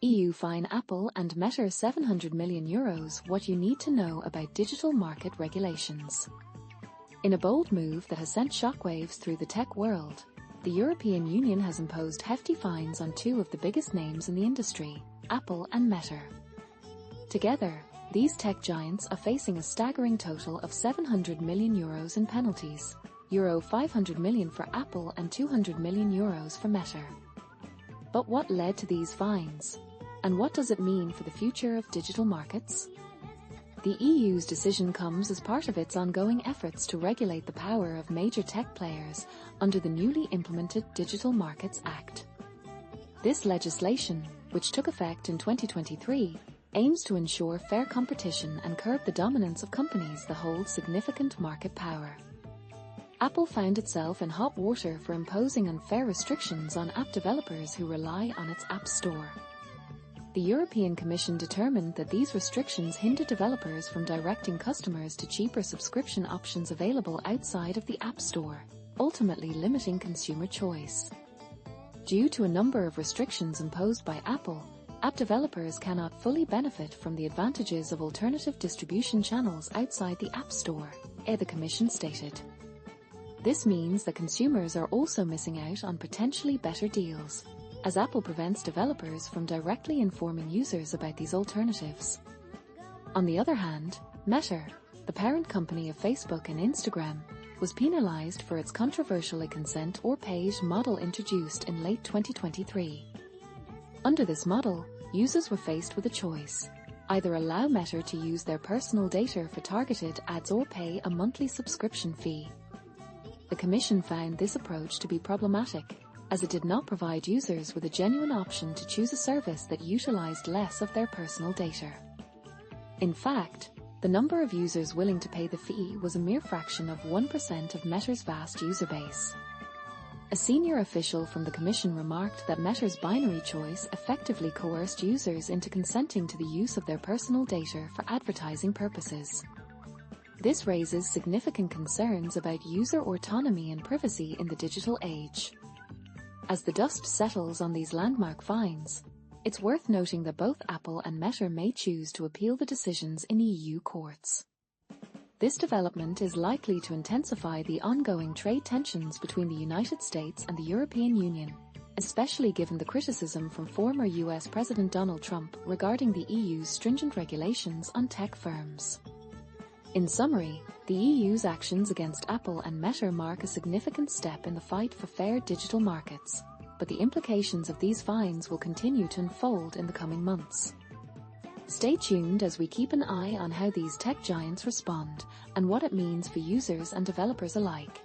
EU fine Apple and Meta €700 million. What you need to know about digital market regulations. In a bold move that has sent shockwaves through the tech world, the European Union has imposed hefty fines on two of the biggest names in the industry, Apple and Meta. Together, these tech giants are facing a staggering total of €700 million in penalties, €500 million for Apple and €200 million for Meta. But what led to these fines? And what does it mean for the future of digital markets? The EU's decision comes as part of its ongoing efforts to regulate the power of major tech players under the newly implemented Digital Markets Act. This legislation, which took effect in 2023, aims to ensure fair competition and curb the dominance of companies that hold significant market power. Apple found itself in hot water for imposing unfair restrictions on app developers who rely on its App Store. The European Commission determined that these restrictions hinder developers from directing customers to cheaper subscription options available outside of the App Store, ultimately limiting consumer choice. Due to a number of restrictions imposed by Apple, app developers cannot fully benefit from the advantages of alternative distribution channels outside the App Store, the Commission stated. This means that consumers are also missing out on potentially better deals, as Apple prevents developers from directly informing users about these alternatives. On the other hand, Meta, the parent company of Facebook and Instagram, was penalized for its controversial consent or paid model introduced in late 2023. Under this model, users were faced with a choice: either allow Meta to use their personal data for targeted ads or pay a monthly subscription fee. The Commission found this approach to be problematic, as it did not provide users with a genuine option to choose a service that utilized less of their personal data. In fact, the number of users willing to pay the fee was a mere fraction of 1% of Meta's vast user base. A senior official from the Commission remarked that Meta's binary choice effectively coerced users into consenting to the use of their personal data for advertising purposes. This raises significant concerns about user autonomy and privacy in the digital age. As the dust settles on these landmark fines, it's worth noting that both Apple and Meta may choose to appeal the decisions in EU courts. This development is likely to intensify the ongoing trade tensions between the United States and the European Union, especially given the criticism from former US President Donald Trump regarding the EU's stringent regulations on tech firms. In summary, the EU's actions against Apple and Meta mark a significant step in the fight for fair digital markets, but the implications of these fines will continue to unfold in the coming months. Stay tuned as we keep an eye on how these tech giants respond and what it means for users and developers alike.